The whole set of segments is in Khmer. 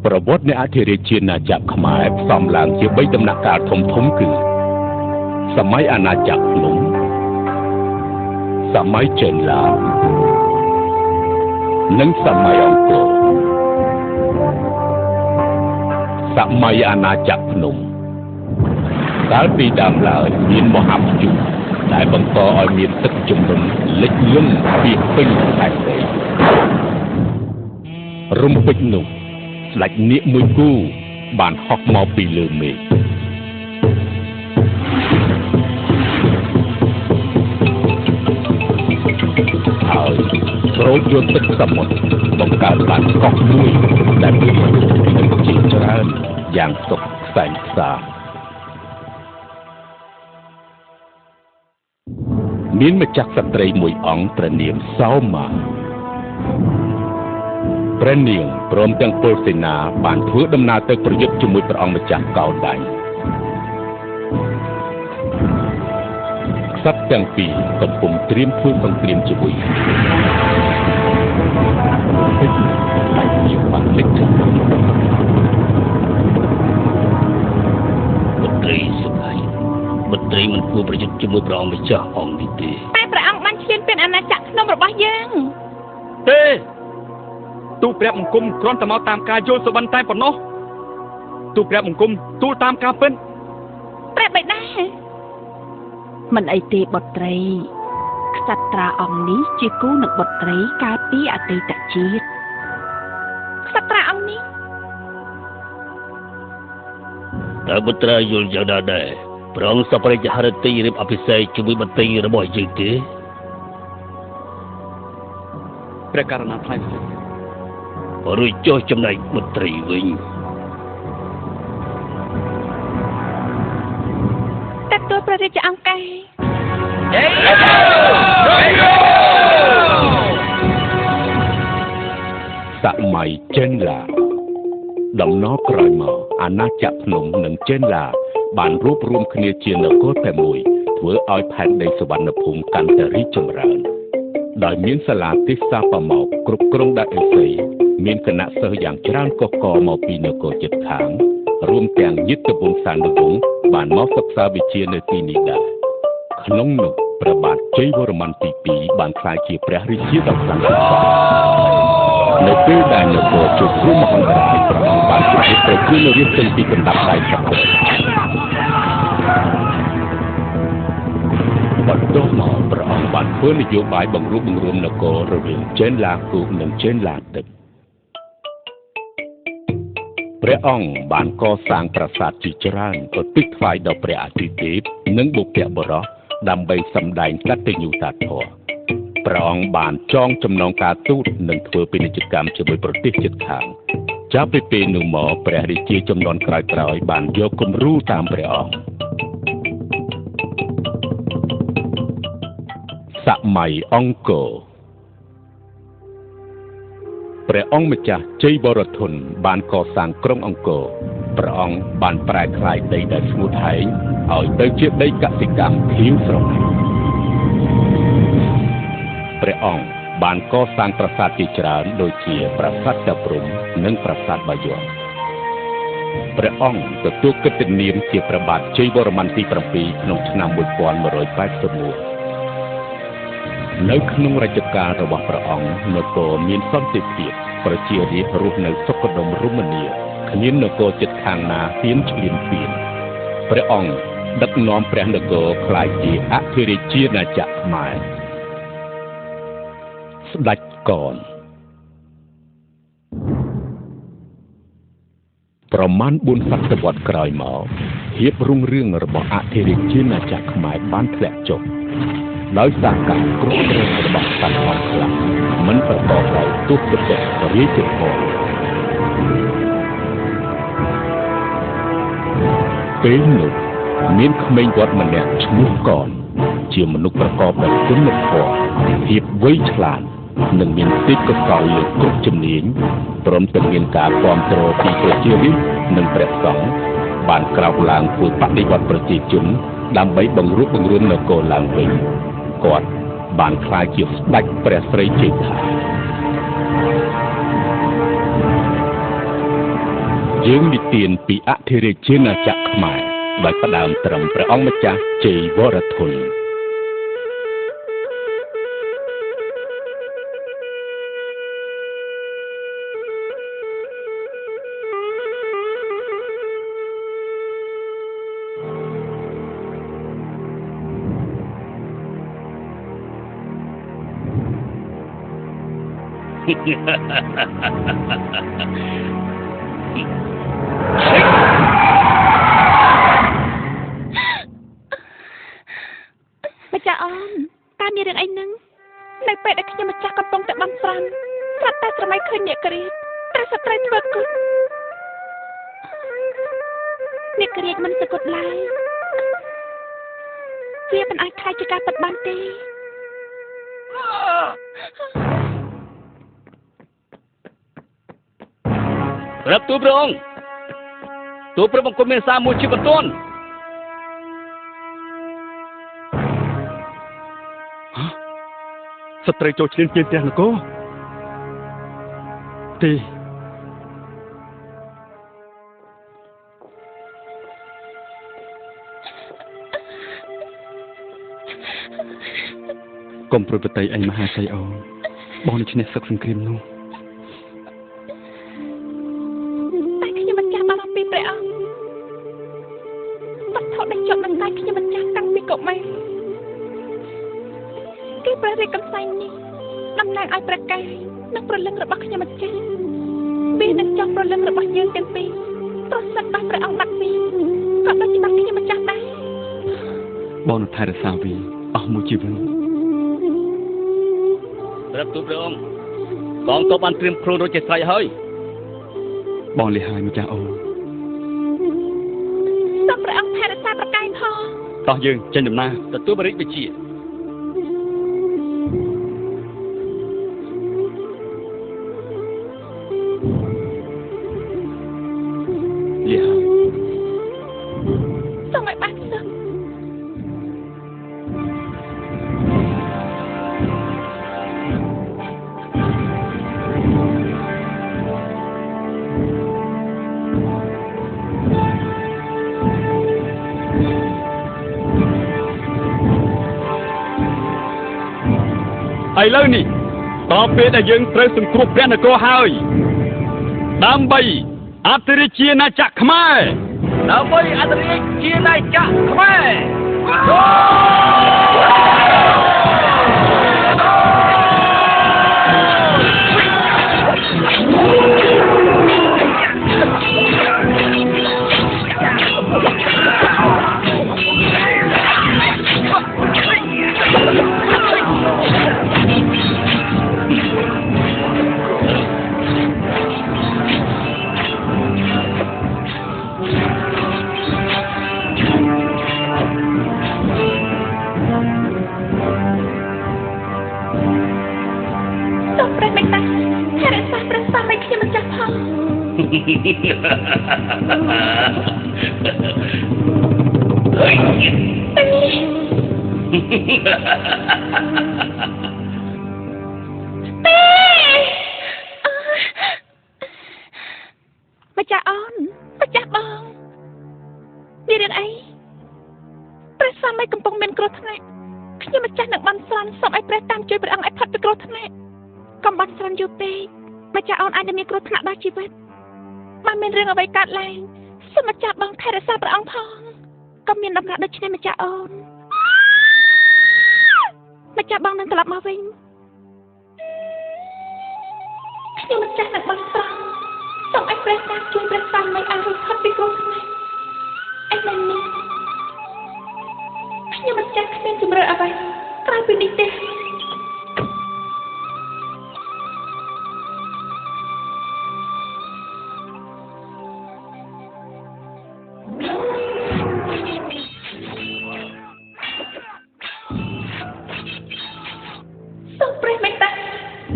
ប្រវត្តិនៃអធិរាជាណាចក្រខ្មែរផ្សំឡើងជា3ដំណាក់កាលធំៗគឺសម័យអាណាចក្រភ្នំសម័យចេនឡានិងសម័យអង្គរសម័យអាណាចក្រភ្នំកាលពីដើមឡើយមានមហាព្យុះដែលបង្កឲ្យមានទឹកជំនន់លិចលង់ពីពេញខេត្តដីរំពេចនោះស្ដេចនាគមួយគូបានហោះមកពីលើមេឃហើយស្រោចយកទឹកសមុទ្របង្កើតបានកោះមួយដែលមានមនុស្សជាច្រើនយ៉ាងសុខសែនសាមានម្ចាស់ស្ត្រីមួយអង្គព្រះនាមសោមាព្រះនាងព្រមទាំងពលសេនាបានធ្វើដំណើរទៅប្រយុទ្ធជាមួយព្រះអង្គម្ចាស់កោណ្ឌញ្ញក្សត្រទាំងពីរកំពុងត្រៀមធ្វើសង្គ្រាមជាមួយតែជាបានលេចទៅមន្ត្រីសុខហើយមន្ត្រីមិនគួរប្រយុទ្ធជាមួយព្រះអង្គម្ចាស់អង្គនេះទេតែព្រះអង្គបានឈ្លានពានអាណាចក្រភ្នំរបស់យើងទេទូលព្រះបង្គំគ្រាន់តែមកតាមការយល់សុបិនតែប៉ុណ្ណោះទូលព្រះបង្គំទូលតាមការពិតព្រះបិតាមិនអីទេបុត្រីក្សត្រាអង្គនេះជាគូនឹងបុត្រីកាលពីអតីតជាតិក្សត្រាអង្គនេះតើបុត្រីយល់យ៉ាងណាដែរព្រះអង្គសព្វរាជហឫទ័យរៀបអភិសេកជាមួយបុត្រីរបស់យើងទេព្រះករណាថ្លៃរួចចុះចំណែកបុត្រីវិញទទួលព្រះរាជអង្គការសម័យចេនឡាដំណរក្រោយមកអាណាចក្រភ្នំនិងចេនឡាបានរួបរวมគ្នាជានគរតែមួយធ្វើឲ្យផែនដីសុវណ្ណភូមិកាន់តែរីកចម្រើនដោយមានសាលាទេសសាបមោកគ្រប់គ្រងដោយឥសីមានគណៈសិស្សយ៉ាងច្រើនកកកមកពីនគរជិតខាងរួមទាំងយុទ្ធវង្សានុវង្សបានមកសិក្សាវិជ្ជានៅទីនេះដែរក្នុងនោះព្រះបាទជ័យវរ្ម័នទី2បានក្លាយជាព្រះរាជាដ៏ខ្លាំងបំផុតនៅពេលដែលនគរជួបគ្រោះមហន្តរាយព្រះអង្គបានប្រយុទ្ធប្រជែងរៀបចេញពីកណ្ដាប់ដៃសក្តិបន្ទាប់មកព្រះអង្គបានធ្វើនយោបាយបង្រួបបង្រួមនគររវាងចេនឡាគូនិងចេនឡាទឹកព្រះអង្គបានកសាងប្រាសាទជាច្រើនឧទ្ទិសថ្វាយដល់ព្រះអាទិទេពនិងបុព្វបុរសដើម្បីសម្ដែងកតញ្ញូតាធម៌ព្រះអង្គបានចងចំណងការទូតនិងធ្វើពាណិជ្ជកម្មជាមួយប្រទេសជិតខាងចាប់ពីពេលនោះមកព្រះរាជាចំនួនក្រោយៗបានយកគំរូតាមព្រះអង្គសម័យអង្គរព្រះអង្គម្ចាស់ជ័យវរធនបានកសាងក្រុងអង្គរព្រះអង្គបានប្រែក្លាយដីដែលស្ងួតហែងឲ្យទៅជាដីកសិកម្មខៀវស្រងាត់ព្រះអង្គបានកសាងប្រាសាទជាច្រើនដូចជាប្រាសាទតាព្រំនិងប្រាសាទបាយ័នព្រះអង្គទទួលកិត្តិនាមជាព្រះបាទជ័យវរ្ម័នទី7ក្នុងឆ្នាំ1181នៅក្នុងរជ្ជកាលរបស់ព្រះអង្គនគរមានសន្តិភាពប្រជារាស្ត្ររស់នៅសុខដុមរមនាគ្មាននគរជិតខាងណាហ៊ានឈ្លានពានព្រះអង្គដឹកនាំព្រះនគរក្លាយជាអធិរាជាណាចក្រខ្មែរស្ដេចកនប្រមាណ4សតវត្សរ៍ក្រោយមកភាពរុងរឿងរបស់អធិរាជាណាចក្រខ្មែរបានធ្លាក់ចុះដោយសារការគ្រប់គ្រងរបស់សាសនាខ្លះមិនប្រកបដោយទុច្ចរិតរាជធម៌ពេលនោះមានក្មេងវត្តម្នាក់ឈ្មោះកនជាមនុស្សប្រកបដោយគុណធម៌ភាពវៃឆ្លាតនិងមានទេពកោសល្យលើគ្រប់ជំនាញព្រមទាំងមានការគាំទ្រពីប្រជារាស្ត្រនិងព្រះសង្ឃបានក្រោកឡើងធ្វើបដិវត្តប្រជាជនដើម្បីបង្រួបបង្រួមនគរឡើងវិញគាត់បានក្លាយជាស្ដេចព្រះស្រីជេដ្ឋា យើងនិទានពីអធិរាជាណាចក្រខ្មែរដោយផ្ដើមត្រឹមព្រះអង្គម្ចាស់ជ័យវរធនម្ចាស់អូនតើមានរឿងអីនឹងនៅពេលដែលខ្ញុំម្ចាស់កំពុងតែបន់ស្រន់ស្រាប់តែស្រមៃឃើញអ្នកក្រៀតត្រូវសត្រូវធ្វើគុណអ្នកក្រៀតមិនសគត់ឡើយវាមិនអាចខ្លាចជាការពិតបានទេរាប់ទូព្រះអង្គទូព្រះបង្គំមានសារមួយជាបន្ទាន់ស្ត្រីចូលឈ្លានពានព្រះនគរទេកុំប្រពៃអីមហាសីអូបងនឹងឈ្នះសឹកសង្គ្រាមនោះតែខ្ញុំមិនចាំបារម្ភពីព្រះអង្គវត្ថុដែលជាប់នឹងដៃខ្ញុំមិនចាំតាំងពីកុមារគឺព្រះរាជកំសែងនេះតំណាងឲ្យព្រះកាយនិងព្រលឹងរបស់ខ្ញុំម្ចាស់វានឹងចង់ព្រលឹងរបស់យើងទាំងពីរប្រសិនបើព្រះអង្គបាត់ពីក៏ដូចជាបាត់ខ្ញុំម្ចាស់ដែរបងនឹងថែរក្សាវាអស់មួយជីវិតព្រះទូព្រះអង្គកងទ័ពបានត្រៀមខ្លួនរួចជាស្រេចហើយបងលីហើយម្ចាស់អូនសូមព្រះអង្គថែរក្សាប្រកាយផងតោះយើងចេញដំណើរទទួលបរិយាវិជាលីហើយសូមឲ្យបានសុខឥឡូវនេះតពេលដែលយើងត្រូវសង្គ្រោះព្រះនគរហើយដើម្បីអធិរាជាណាចក្រខ្មែរដើម្បីអធិរាជាណាចក្រខ្មែរសូមព្រះមេត្តាថែរក្សាព្រះសាមឲ្យខ្ញុំម្ចាស់ផងម្ចាស់អូនម្ចាស់បងមានរឿងអីព្រះសាមកំពុងមានគ្រោះថ្នាក់ខ្ញុំម្ចាស់នឹងបានស្រន់សូមឲ្យព្រះតាមជួយព្រះអង្គឲ្យផុតពីគ្រោះថ្នាក់កុំបាត់ស្រន់យូរពេកម្ចាស់អូនអាចនឹងមានគ្រោះថ្នាក់ដល់ជីវិតបានមានរឿងអ្វីកើតឡើងសូមម្ចាស់បងថែរក្សាព្រះអង្គផងកុំមានដំណើរដូចនេះម្ចាស់អូនម្ចាស់បងនឹងត្រឡប់មកវិញខ្ញុំម្ចាស់នឹងបានស្រន់សូមឲ្យព្រះតាមជួយព្រះសាមឲ្យរួចផុតពីគ្រោះថ្នាក់ឯមែននេះខ្ញុំម្ចាស់គ្មានជំរឿអ្វីក្រៅពីនេះទេសូមព្រះមេត្តា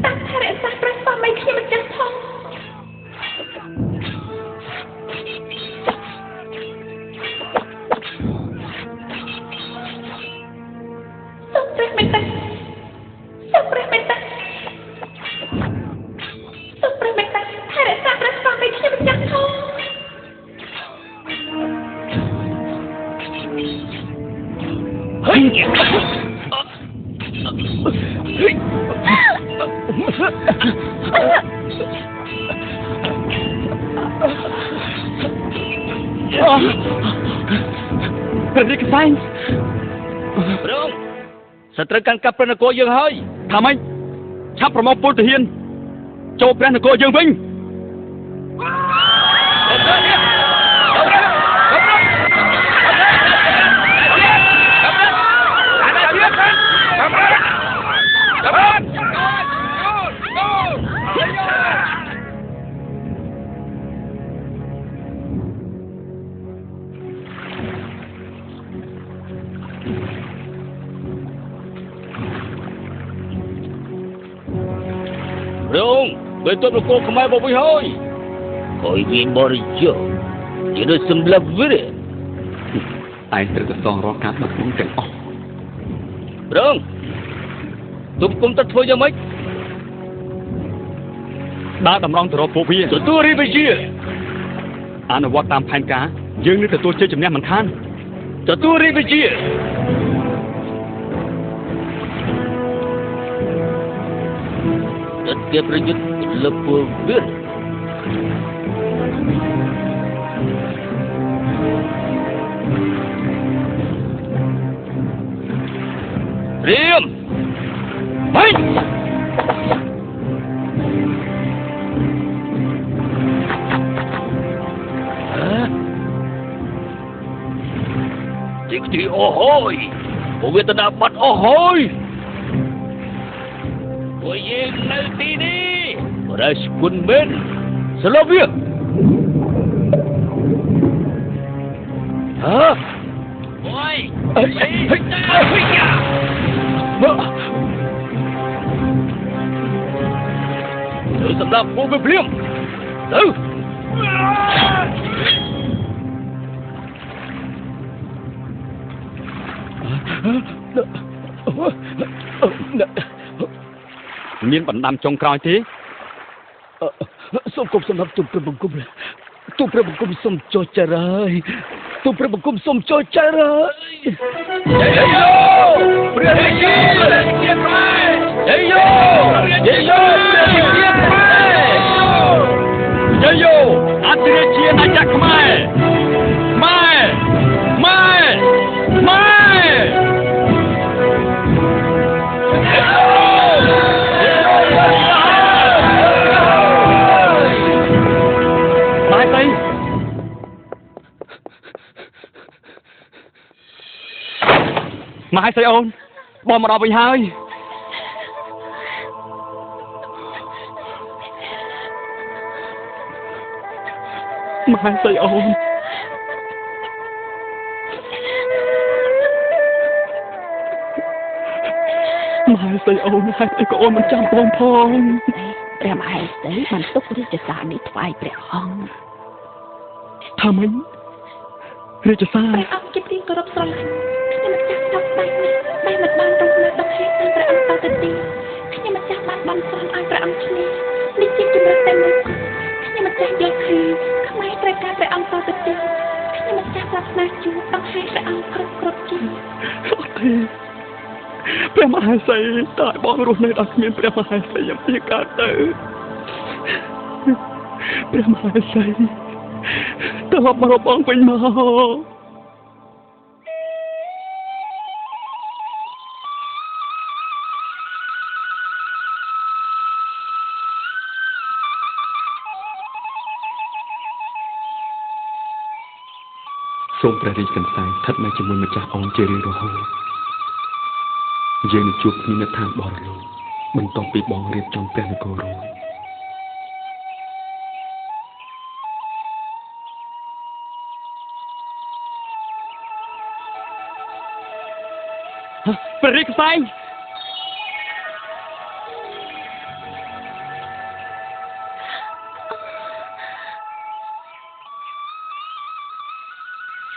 តាមថែរក្សាព្រះសាមឲ្យខ្ញុំម្ចាស់ផងសូមព្រះមេត្តា ព្រះរាជកសែងព្រមសត្រូវកាន់កាប់ព្រះនគរយើងហើយថាម៉េចឆាប់ប្រមូលពលទាហានចូលព្រះនគរយើងវិញTôi tốt cô không ai bảo với thôi. Coi vì bỏ giờ, chỉ được xâm lập với đấy. Ai tự son rõ cá bật muốn cảnh ọc. Đúng. Tôi cũng tất thôi cho mấy. Đã tầm lòng từ đó phổ biến. Tôi đi bây giờ. Anh ở tam phanh cá, dương nữa từ tôi chơi chấm nhạc mình than. Tôi đi bây giờ. Tất cảประยุทธ์lebih ber. Diam. Baik. Jadi ohoi. Kowe tak dapat ohoi. Kowe nanti ni. Raskun men, Slavia. Hah? Oi. Tôi sắp đặt vô với Liêm. Từ. Miếng bánh đam trong coi thế. Soom kopសម្រាប់ទូព្រះបង្គំសូមចុះចារហើយទូព្រះបង្គំសូមចុះចារហើយព្រះរាជាជាខ្មែរយាយយោព្រះរាជាខ្មែរយាយយោអធិរាជាណាចក្រខ្មែរម៉ែมาให้ใส่โอนบอมมาเราไปให้มาให้ใส่โอนมาให้ใส่โอนให้ไอ้ก็โอนมันจำปองพองព្រះមហេសីបានទុករាជសារនេះថ្វាយព្រះអង្គថាម៉េចរាជសារព្រះអង្គជាទីគោរពស្រឡាញ់ខ្ញុំមិនចាស់ដល់បែបនេះបែបមិនបានរស់នៅដល់ហេតុនឹងព្រះអង្គទៅទីខ្ញុំមិនចាស់បានបានស្រន់ឲ្យព្រះអង្គឈ្នះនេះជាជំរឿនតែមួយខ្ញុំមិនចាស់យល់ថាខ្មែរត្រូវការព្រះអង្គទៅទីខ្ញុំមិនចាស់ប្រាថ្នាជួបដល់ហេតុព្រះអង្គគ្រប់ជាអត់ទេព្រះមហេសីតើបងរស់នៅដល់គ្មានព្រះមហេសីយ៉ាងពីកើតទៅព្រះមហេសីតើមករកបងវិញមកសូមព្រះរាជកន្សែងស្ថិតនៅជាមួយម្ចាស់អង្គជារៀងរហូតយើងនឹងជួបគ្នានៅឋានបរលោកបន្ទាប់ពីបងរៀបចំព្រះនគររួចព្រះរាជកន្សែង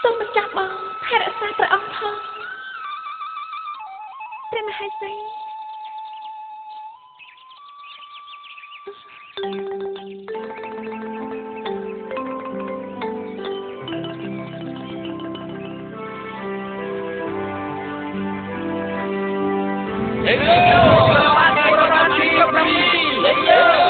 សូមម្ចាស់បងថែរក្សាព្រះអង្គផងព្រះមហេសី Let's go!